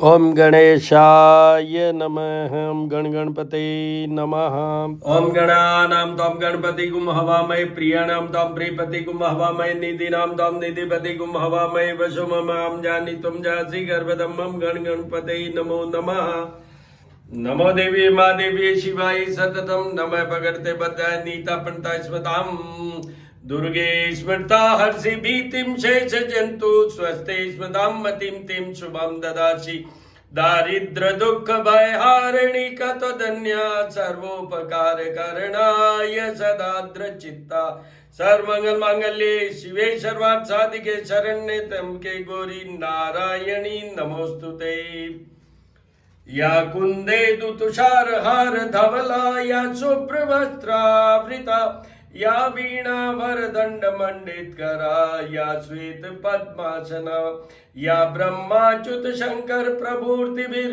ओम गणेशाय नमः। ओम गणपते नमः। ओम गणानां त्वां गणपतिगुं हवामहे प्रियाणां त्वां प्रियपतिगुं हवामहे निधीनां त्वां निधिपतिगुं हवामहे वसुममां जानीतुं जासि गर्भधम्मं गणपते नमो नमः। नमो देवी माँ देवी शिवाय सततम नमः भगवते बद्धाय नीता पंता स्मताम दुर्गे स्मृता हर्षि भीतिं शेष जंतु स्वस्ते स्मतां मतिं तिं शुभं ददासि दारिद्र दुख भय हारिणी कतधन्या सर्वोपकार करणाय सदाद्र चित्ता सर्वमंगल मांगल्ये शिवे सर्वार्थ साधिके शरण्ये त्र्यंबके गौरी नारायणी नमोस्तुते। या कुंदेदु तुषार हार धवला या शुभ्र वस्त्रावृता या वीणा वरदंड मंडित करा या श्वेत पद्मासना या ब्रह्माच्युत शंकर प्रभूर्तिभिर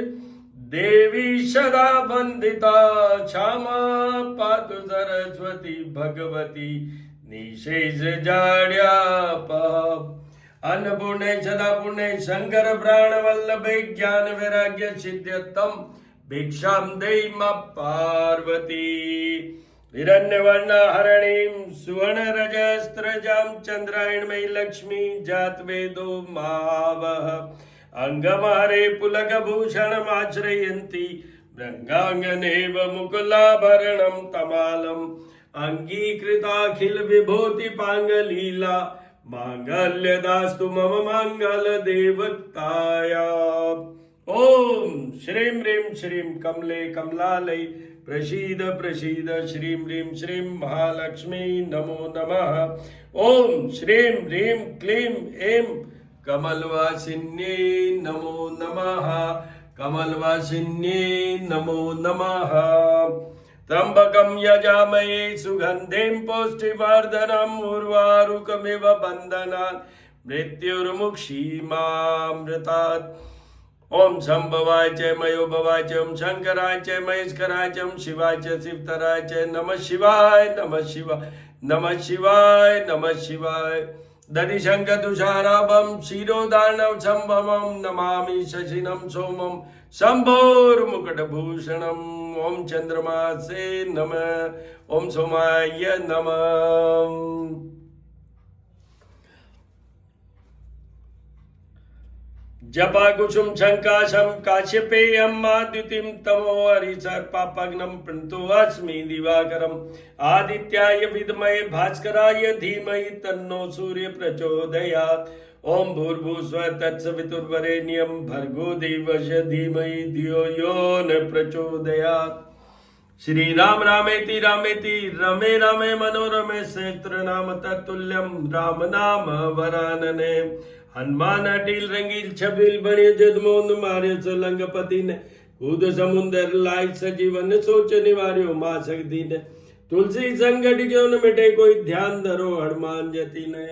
देवी सदा वंदिता क्षमा पातु सरस्वती भगवती निशेष जाड्यापा अन्नपूर्णे सदापूर्णे शंकर प्राण वल्लभे ज्ञान वैराग्य सिद्ध्यर्थम भिक्षां देहि मा पार्वती। हिरण्यवर्ण हरणीं सुवर्ण रजस्त्रजां चंद्रायणमयी लक्ष्मी जात वेदो मावह अंगमहरे पुलकभूषणमाश्रयन्ति भृङ्गाङ्गनेव मुकुलाभरणं तमालम् अंगीकृताखिल विभूति पांगलीला मांगल्यदास्तु मम मांगल देवताया। ओम श्रीं ह्रीं श्रीं कमले कमलालय प्रसीद प्रसीद श्रीं ह्रीं श्रीं महालक्ष्मी नमो नमः। ओम श्रीं ह्रीं क्लीं ऐं कमलवासिन्ये नमो नमः। कमलवासिन्ये नमो नमः। त्र्यंबकं यजामहे सुगंधिं पुष्टिवर्धनम् उर्वारुकमिव बन्धनान् मृत्युर्मुक्षीमामृतात्। ओम शंभवाय च मयोभवाय च ओम शंकराय च महेश्वराय च ओम शिवाय च शिवतराय च नमः शिवाय नमः शिवाय नमः शिवाय नमः शिवाय। दधिशंख तुषाराभं शिरोधारणं संभवं नमामि शशिनं सोमं शंभोर्मुकुटभूषणम्। ओम चंद्रमा से नमः। ओम सोमाय नमः। जपा कुसुम शंकाशम काश्यपेयम माद्युतिम तमो हरिसर्पापग्नम प्रणतो अस्मि दिवाकरम आदित्याय विद्महे भास्कराय धीमहि तन्नो सूर्य प्रचोदयात्। ओम भूर्भुवस्सुवः तत्सवितुर्वरेण्यं भर्गो देवस्य धीमहि धियो यो न प्रचोदयात्। श्री राम रामेति रामेति रमे रामे मनोरमे सहस्त्र नाम तत्तुल्यं राम नाम वरानने। हनुमान अटील रंगील छबील बने जदमोन मारे लंगपति ने कूद समुंदर लाय सजीवन सोच निवार्यो मां शक्ति ने। तुलसी संगठ क्यों न मिटे कोई ध्यान धरो हनुमान जति ने।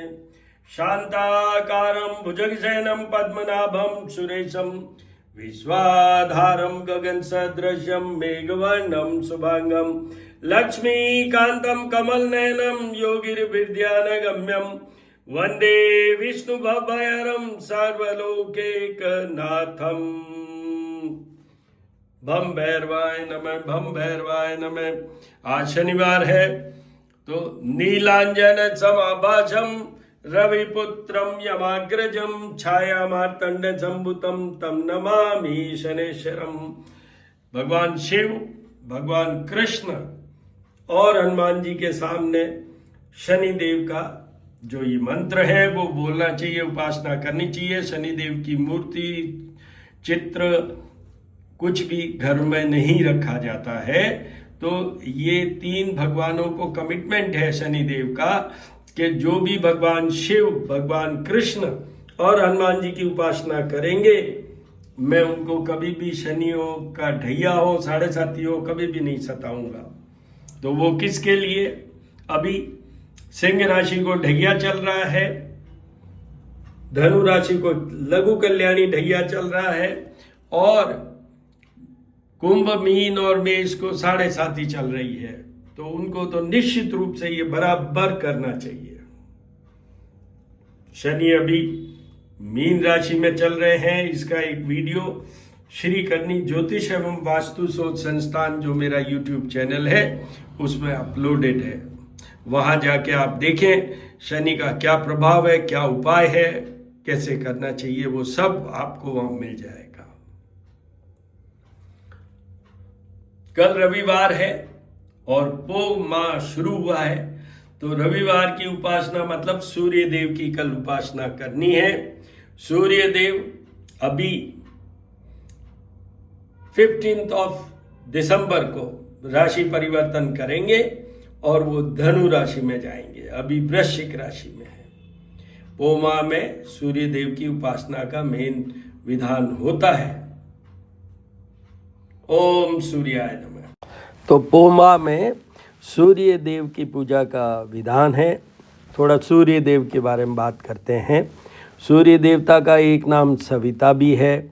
शांताकारं भुजगशयनं पद्मनाभं सुरेशं विश्वाधारं गगन सदृशं मेघवर्णं शुभांगं लक्ष्मीकान्तं कमलनयनं योगिर्विद्यानगम्यं वंदे विष्णु भवभयहरं सर्वलोकैकनाथं। भम भैरवाय नमः भम भैरवाय नमः। आज शनिवार है तो नीलांजन समाभाषम रविपुत्रम यमाग्रजम छाया मार्तंड संभुतम तम नमामि शनेश्वरम। भगवान शिव भगवान कृष्ण और हनुमान जी के सामने शनिदेव का जो ये मंत्र है वो बोलना चाहिए, उपासना करनी चाहिए। शनिदेव की मूर्ति चित्र कुछ भी घर में नहीं रखा जाता है। तो ये तीन भगवानों को कमिटमेंट है शनिदेव का कि जो भी भगवान शिव भगवान कृष्ण और हनुमान जी की उपासना करेंगे मैं उनको कभी भी शनियों का ढैया हो साढ़े साथी हो कभी भी नहीं सताऊंगा। तो वो किसके लिए? अभी सिंह राशि को ढैया चल रहा है, धनु राशि को लघु कल्याणी ढैया चल रहा है और कुंभ मीन और मेष को साढ़े साथी चल रही है। तो उनको तो निश्चित रूप से ये बराबर करना चाहिए। शनि अभी मीन राशि में चल रहे हैं, इसका एक वीडियो श्री करनी ज्योतिष एवं वास्तु शोध संस्थान जो मेरा यूट्यूब चैनल है उसमें अपलोडेड है। वहां जाके आप देखें शनि का क्या प्रभाव है, क्या उपाय है, कैसे करना चाहिए, वो सब आपको वहां मिल जाएगा। कल रविवार है और पोह माह शुरू हुआ है, तो रविवार की उपासना मतलब सूर्य देव की कल उपासना करनी है। सूर्य देव अभी 15 दिसंबर को राशि परिवर्तन करेंगे और वो धनु राशि में जाएंगे, अभी वृश्चिक राशि में है। पोह माह में सूर्य देव की उपासना का मेन विधान होता है। ओम सूर्याय नमः। तो पोह माह में सूर्य देव की पूजा का विधान है। थोड़ा सूर्य देव के बारे में बात करते हैं। सूर्य देवता का एक नाम सविता भी है,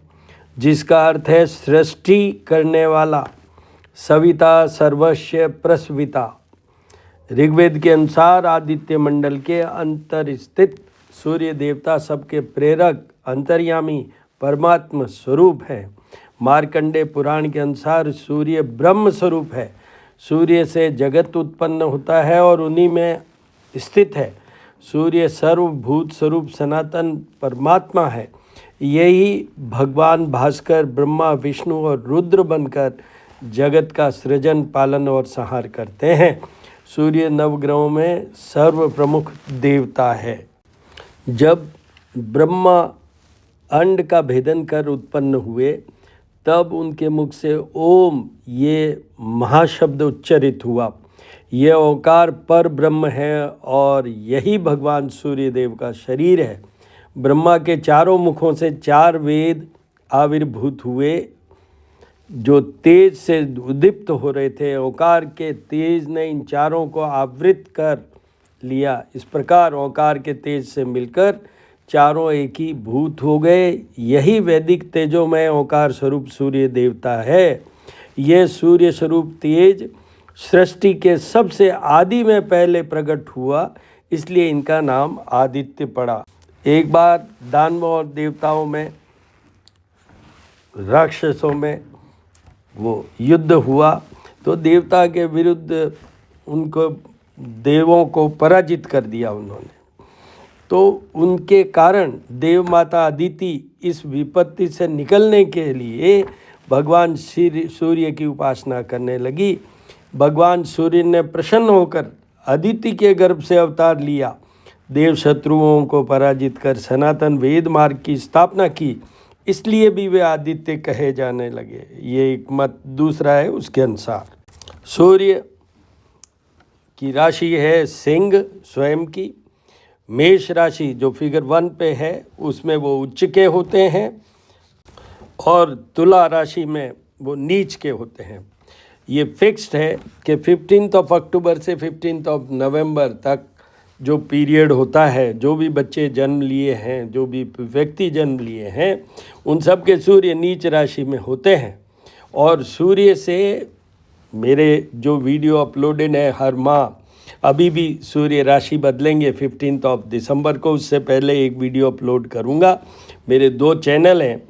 जिसका अर्थ है सृष्टि करने वाला। सविता सर्वस्य प्रसविता। ऋग्वेद के अनुसार आदित्य मंडल के अंतर स्थित सूर्य देवता सबके प्रेरक, अंतर्यामी, परमात्मा स्वरूप है। मार्कंडेय पुराण के अनुसार सूर्य ब्रह्म स्वरूप है। सूर्य से जगत उत्पन्न होता है और उन्हीं में स्थित है। सूर्य सर्वभूत स्वरूप सनातन परमात्मा है। यही भगवान भास्कर ब्रह्मा, विष्णु और रुद्र बनकर जगत का सृजन, पालन और संहार करते हैं। सूर्य नवग्रहों में सर्व प्रमुख देवता है। जब ब्रह्मा अंड का भेदन कर उत्पन्न हुए तब उनके मुख से ओम ये महाशब्द उच्चरित हुआ। यह ओंकार पर ब्रह्म है और यही भगवान सूर्य देव का शरीर है। ब्रह्मा के चारों मुखों से 4 वेद आविर्भूत हुए जो तेज से उद्दीप्त हो रहे थे। ओंकार के तेज ने इन चारों को आवृत कर लिया। इस प्रकार ओंकार के तेज से मिलकर चारों एक ही भूत हो गए। यही वैदिक तेजोमय ओंकार स्वरूप सूर्य देवता है। यह सूर्य स्वरूप तेज सृष्टि के सबसे आदि में पहले प्रकट हुआ, इसलिए इनका नाम आदित्य पड़ा। एक बार दानवों और देवताओं में, राक्षसों में वो युद्ध हुआ तो देवता के विरुद्ध उनको, देवों को पराजित कर दिया उन्होंने। तो उनके कारण देव माता अदिति इस विपत्ति से निकलने के लिए भगवान सूर्य की उपासना करने लगी। भगवान सूर्य ने प्रसन्न होकर अदिति के गर्भ से अवतार लिया। देव शत्रुओं को पराजित कर सनातन वेद मार्ग की स्थापना की, इसलिए भी वे आदित्य कहे जाने लगे। ये एक मत। दूसरा है उसके अनुसार सूर्य की राशि है सिंह स्वयं की। मेष राशि जो फिगर 1 पे है उसमें वो उच्च के होते हैं और तुला राशि में वो नीच के होते हैं। ये फिक्स्ड है कि 15 अक्टूबर से 15 नवंबर तक जो पीरियड होता है, जो भी बच्चे जन्म लिए हैं, जो भी व्यक्ति जन्म लिए हैं, उन सब के सूर्य नीच राशि में होते हैं। और सूर्य से मेरे जो वीडियो अपलोडेड है हर माह, अभी भी सूर्य राशि बदलेंगे 15 दिसंबर को। उससे पहले एक वीडियो अपलोड करूंगा। मेरे 2 चैनल हैं,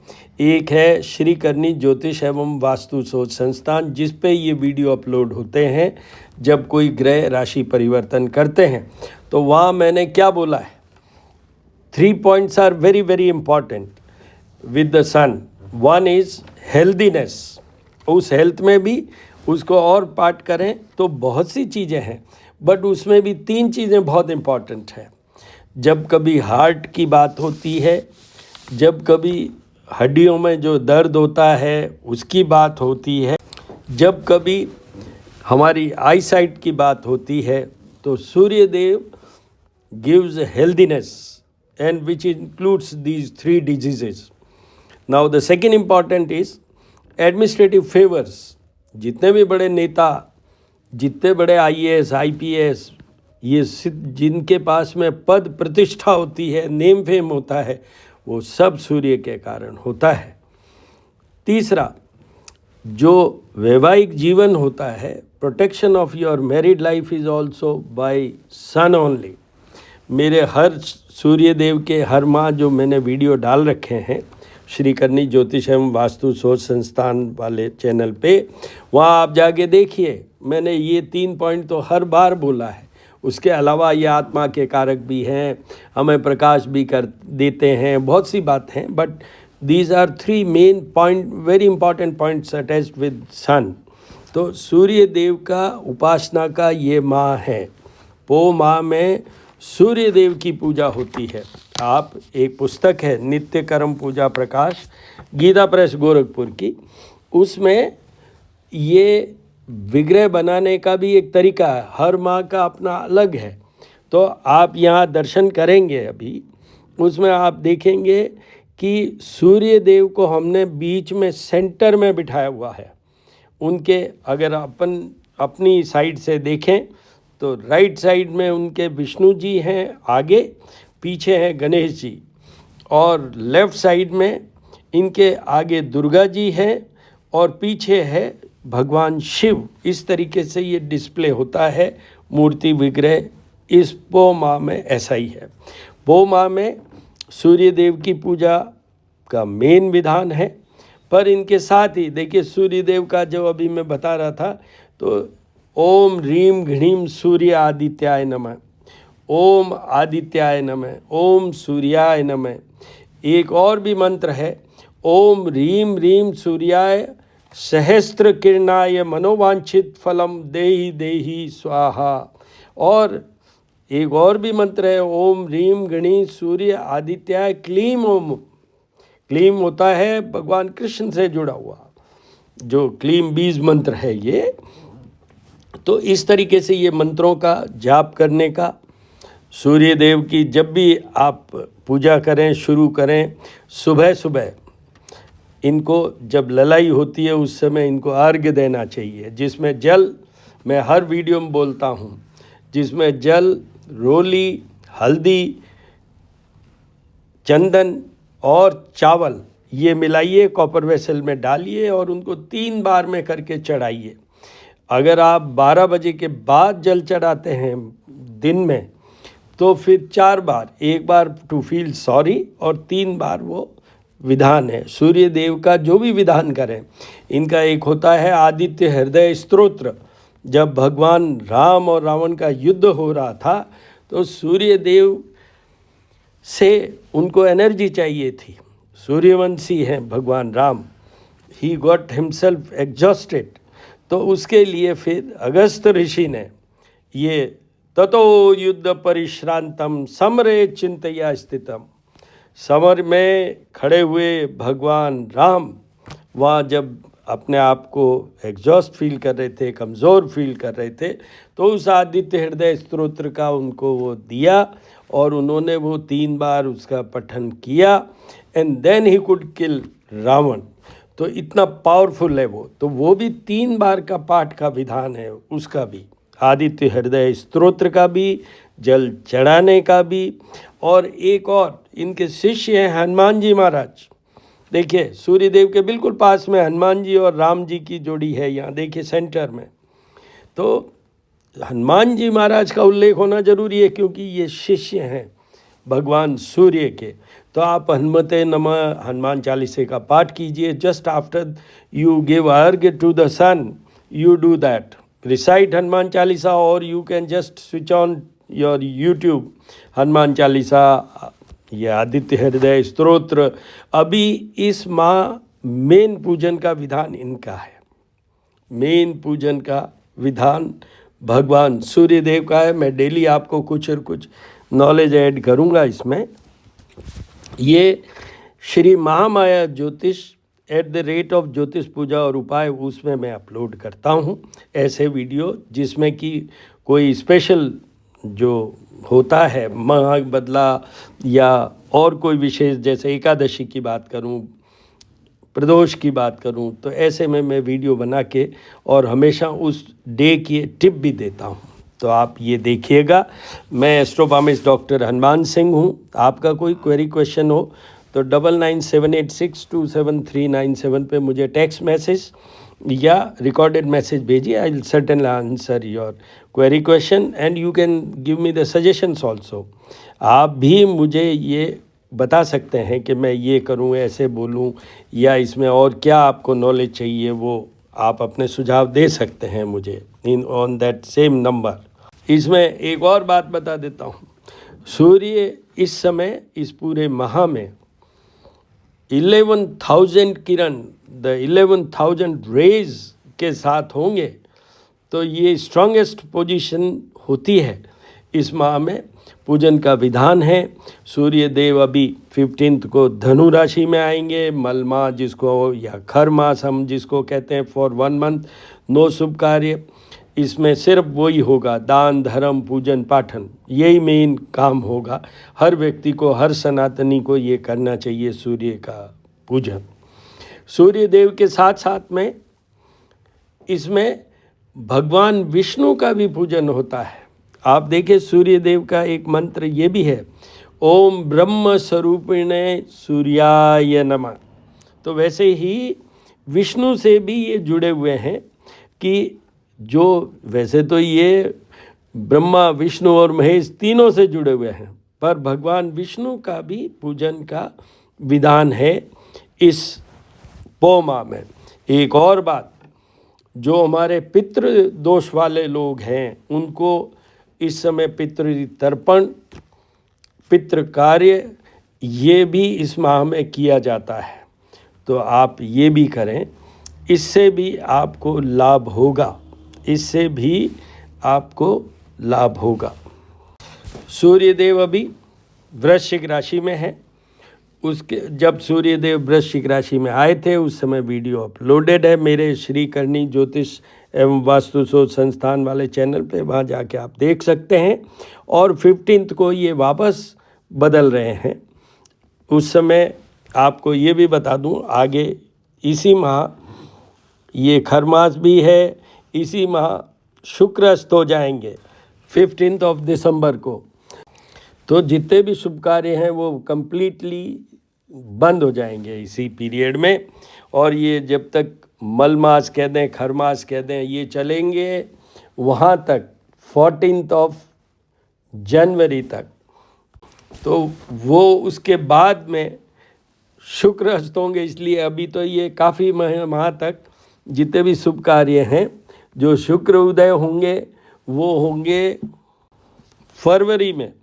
एक है श्री करनी ज्योतिष एवं वास्तु शोध संस्थान, जिस पे ये वीडियो अपलोड होते हैं जब कोई ग्रह राशि परिवर्तन करते हैं। तो वहाँ मैंने क्या बोला है, 3 points are very very important with the sun. 1 is healthiness. उस हेल्थ में भी उसको और पार्ट करें तो बहुत सी चीज़ें हैं, बट उसमें भी 3 चीज़ें बहुत इम्पॉर्टेंट हैं। जब कभी हार्ट की बात होती है, जब कभी हड्डियों में जो दर्द होता है उसकी बात होती है, जब कभी हमारी आई साइट की बात होती है, तो Surya Dev gives healthiness and which includes these 3 diseases. Now the second important is administrative favours. जितने भी बड़े नेता, जितने बड़े IAS, IPS, ये जिनके पास में पद प्रतिष्ठा होती है, नेम फेम होता है, वो सब सूर्य के कारण होता है। तीसरा, जो वैवाहिक जीवन होता है, protection of your married life is also by sun only. मेरे हर सूर्य देव के हर माह जो मैंने वीडियो डाल रखे हैं श्री करनी ज्योतिष एवं वास्तु शोध संस्थान वाले चैनल पे, वहाँ आप जाके देखिए। मैंने ये 3 पॉइंट तो हर बार बोला है। उसके अलावा ये आत्मा के कारक भी हैं, हमें प्रकाश भी कर देते हैं, बहुत सी बात हैं, but these are 3 main point, very important points attached with sun. तो सूर्य देव का उपासना का ये माह है। पो माह में सूर्य देव की पूजा होती है। आप एक पुस्तक है नित्य कर्म पूजा प्रकाश, गीता प्रेस गोरखपुर की, उसमें ये विग्रह बनाने का भी एक तरीका है। हर माह का अपना अलग है। तो आप यहाँ दर्शन करेंगे अभी, उसमें आप देखेंगे कि सूर्य देव को हमने बीच में सेंटर में बिठाया हुआ है। उनके अगर अपन अपनी साइड से देखें तो राइट साइड में उनके विष्णु जी हैं, आगे पीछे हैं गणेश जी, और लेफ़्ट साइड में इनके आगे दुर्गा जी हैं और पीछे है भगवान शिव। इस तरीके से ये डिस्प्ले होता है मूर्ति विग्रह। इस पो माह में ऐसा ही है। पो माह में सूर्य देव की पूजा का मेन विधान है, पर इनके साथ ही देखिए सूर्य देव का जो अभी मैं बता रहा था, तो ओम ह्रीम घ्रीम सूर्य आदित्याय नमः, ओम आदित्याय नमः, ओम सूर्याय नमः। एक और भी मंत्र है, ओम ह्रीम ह्रीम सूर्याय सहस्त्र किरणाय मनोवांछित फलम देहि देहि स्वाहा। और एक और भी मंत्र है, ओम ह्रीम गणी सूर्य आदित्याय क्लीम ओम। क्लीम होता है भगवान कृष्ण से जुड़ा हुआ, जो क्लीम बीज मंत्र है ये। तो इस तरीके से ये मंत्रों का जाप करने का, सूर्य देव की जब भी आप पूजा करें, शुरू करें, सुबह सुबह इनको जब ललाई होती है उस समय इनको अर्घ्य देना चाहिए, जिसमें जल, मैं हर वीडियो में बोलता हूँ, जिसमें जल, रोली, हल्दी, चंदन और चावल ये मिलाइए, कॉपर वेसल में डालिए और उनको 3 बार में करके चढ़ाइए। अगर आप 12 बजे के बाद जल चढ़ाते हैं दिन में तो फिर 4 बार, 1 बार टू फील सॉरी और 3 बार वो विधान है। सूर्य देव का जो भी विधान करें, इनका एक होता है आदित्य हृदय स्तोत्र। जब भगवान राम और रावण का युद्ध हो रहा था तो सूर्य देव से उनको एनर्जी चाहिए थी। सूर्यवंशी हैं भगवान Ram, he got himself exhausted. तो उसके लिए फिर अगस्त ऋषि ने ये ततो युद्ध परिश्रांतम समरे चिंतया स्थितम, समर में खड़े हुए भगवान राम वहाँ जब अपने आप को एग्जॉस्ट फील कर रहे थे, कमज़ोर फील कर रहे थे, तो उस आदित्य हृदय स्तोत्र का उनको वो दिया और उन्होंने वो 3 बार उसका पठन किया, and then he could kill Ravan. तो इतना पावरफुल है वो। तो वो भी 3 बार का पाठ का विधान है, उसका भी आदित्य हृदय स्तोत्र का भी, जल चढ़ाने का भी। और एक और इनके शिष्य हैं हनुमान जी महाराज। देखिए सूर्यदेव के बिल्कुल पास में हनुमान जी और राम जी की जोड़ी है, यहाँ देखिए सेंटर में। तो हनुमान जी महाराज का उल्लेख होना जरूरी है क्योंकि ये शिष्य हैं भगवान सूर्य के। तो आप हनुमते नमः हनुमान चालीसा का पाठ कीजिए। जस्ट आफ्टर यू गिव अर्घ्य to the sun, you do that, recite Hanuman Chalisa, और you can just switch on your YouTube Hanuman Chalisa, ये आदित्य हृदय स्तोत्र। अभी इस माह मेन पूजन का विधान इनका है, मेन पूजन का विधान भगवान सूर्य देव का है। मैं डेली आपको कुछ और कुछ नॉलेज ऐड करूँगा इसमें। ये श्री महामाया ज्योतिष @ ज्योतिष पूजा और उपाय, उसमें मैं अपलोड करता हूँ ऐसे वीडियो जिसमें कि कोई स्पेशल जो होता है माह बदला या और कोई विशेष, जैसे एकादशी की बात करूं, प्रदोष की बात करूं, तो ऐसे में मैं वीडियो बना के और हमेशा उस डे की टिप भी देता हूं। तो आप ये देखिएगा। मैं एस्ट्रोबामिस्ट डॉक्टर हनुमान सिंह हूं। आपका कोई क्वेरी क्वेश्चन हो तो 9978627397 पे मुझे टेक्स्ट मैसेज या रिकॉर्डेड मैसेज भेजिए. I will certainly answer your query question and you can give me the suggestions also. आप भी मुझे ये बता सकते हैं कि मैं ये करूं, ऐसे बोलूं, या इसमें और क्या आपको नॉलेज चाहिए, वो आप अपने सुझाव दे सकते हैं मुझे in on that same number. इसमें एक और बात बता देता हूँ. सूर्य इस समय इस पूरे माह में 11,000 किरण, द 11,000 रेज के साथ होंगे. तो ये स्ट्रॉन्गेस्ट पोजीशन होती है इस माह में. पूजन का विधान है. सूर्य देव अभी 15 को धनु राशि में आएंगे. मल माह जिसको या खर मास हम जिसको कहते हैं, फॉर 1 मंथ नो शुभ कार्य. इसमें सिर्फ वही होगा, दान धर्म पूजन पाठन, यही मेन काम होगा. हर व्यक्ति को, हर सनातनी को ये करना चाहिए, सूर्य का पूजन. सूर्य देव के साथ साथ में इसमें भगवान विष्णु का भी पूजन होता है. आप देखिए सूर्य देव का एक मंत्र ये भी है, ओम ब्रह्म स्वरूपिणे सूर्याय नमः. तो वैसे ही विष्णु से भी ये जुड़े हुए हैं कि जो वैसे तो ये ब्रह्मा विष्णु और महेश तीनों से जुड़े हुए हैं, पर भगवान विष्णु का भी पूजन का विधान है इस पौ माह में. एक और बात, जो हमारे पितृ दोष वाले लोग हैं उनको इस समय पितृ तर्पण, पितृ कार्य ये भी इस माह में किया जाता है. तो आप ये भी करें, इससे भी आपको लाभ होगा, इससे भी आपको लाभ होगा. सूर्य देव अभी वृश्चिक राशि में है. उसके जब सूर्य देव वृश्चिक राशि में आए थे उस समय वीडियो अपलोडेड है मेरे श्री करणी ज्योतिष एवं वास्तु शोध संस्थान वाले चैनल पे, वहाँ जाके आप देख सकते हैं. और 15 को ये वापस बदल रहे हैं. उस समय आपको ये भी बता दूं, आगे इसी माह ये खरमास भी है, इसी माह शुक्र अस्त हो जाएंगे 15 दिसंबर को. तो जितने भी शुभ कार्य हैं वो कंप्लीटली बंद हो जाएंगे इसी पीरियड में. और ये जब तक मल मास कह दें, खर मास कह दें, ये चलेंगे वहाँ तक 14 जनवरी तक. तो वो उसके बाद में शुक्र अस्त होंगे. इसलिए अभी तो ये काफ़ी माह तक जितने भी शुभ कार्य हैं जो शुक्र उदय होंगे वो होंगे फरवरी में,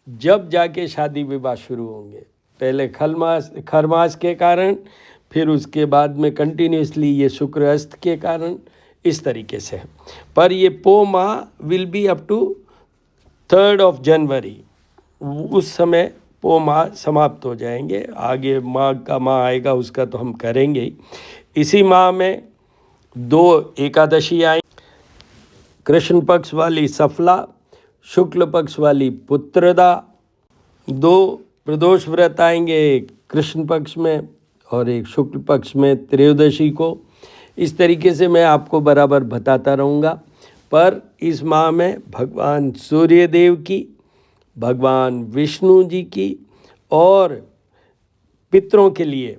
जब जाके शादी विवाह शुरू होंगे. पहले खरमास के कारण, फिर उसके बाद में कंटिन्यूसली ये शुक्र अस्त के कारण, इस तरीके से. पर ये पो माह विल बी अप टू 3 जनवरी. उस समय पो माह समाप्त हो जाएंगे. आगे माघ का माह आएगा, उसका तो हम करेंगे ही. इसी माह में 2 एकादशी आई, कृष्ण पक्ष वाली सफला, शुक्ल पक्ष वाली पुत्रदा. 2 प्रदोष व्रत आएंगे, एक कृष्ण पक्ष में और एक शुक्ल पक्ष में त्रयोदशी को. इस तरीके से मैं आपको बराबर बताता रहूँगा. पर इस माह में भगवान सूर्य देव की, भगवान विष्णु जी की और पितरों के लिए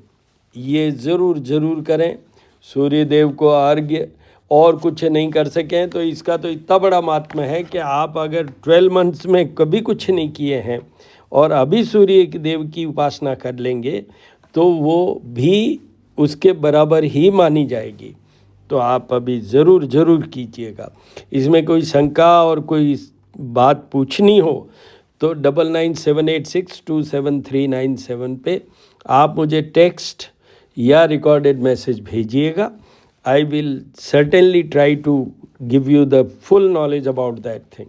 ये ज़रूर करें. सूर्य देव को अर्घ्य और कुछ नहीं कर सकें तो इसका तो इतना बड़ा महात्म्य है कि आप अगर 12 मंथ्स में कभी कुछ नहीं किए हैं और अभी सूर्य देव की उपासना कर लेंगे तो वो भी उसके बराबर ही मानी जाएगी. तो आप अभी ज़रूर कीजिएगा. इसमें कोई शंका और कोई बात पूछनी हो तो 9978627397 पे आप मुझे टेक्स्ट या रिकॉर्डेड मैसेज भेजिएगा. I will certainly try to give you the full knowledge about that thing.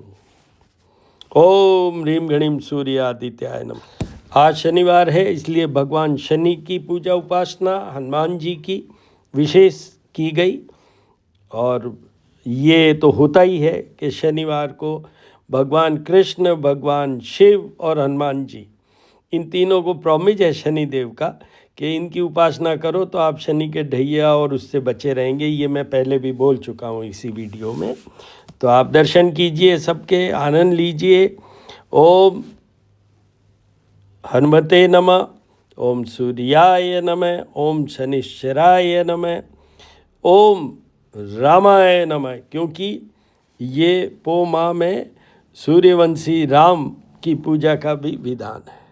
ओम ह्रीम गणिम सूर्य आदित्याय नमः. आज शनिवार है, इसलिए भगवान शनि की पूजा उपासना हनुमान जी की विशेष की गई. और ये तो होता ही है कि शनिवार को भगवान कृष्ण, भगवान शिव और हनुमान जी, इन तीनों को प्रॉमिस है शनि देव का कि इनकी उपासना करो तो आप शनि के ढैया और उससे बचे रहेंगे. ये मैं पहले भी बोल चुका हूँ इसी वीडियो में. तो आप दर्शन कीजिए, सबके आनंद लीजिए. ओम हनुमते नमः, ओम सूर्याय नमः, ओम शनिश्चराय नमः, ओम रामाय नमः, क्योंकि ये पो माह में सूर्यवंशी राम की पूजा का भी विधान है।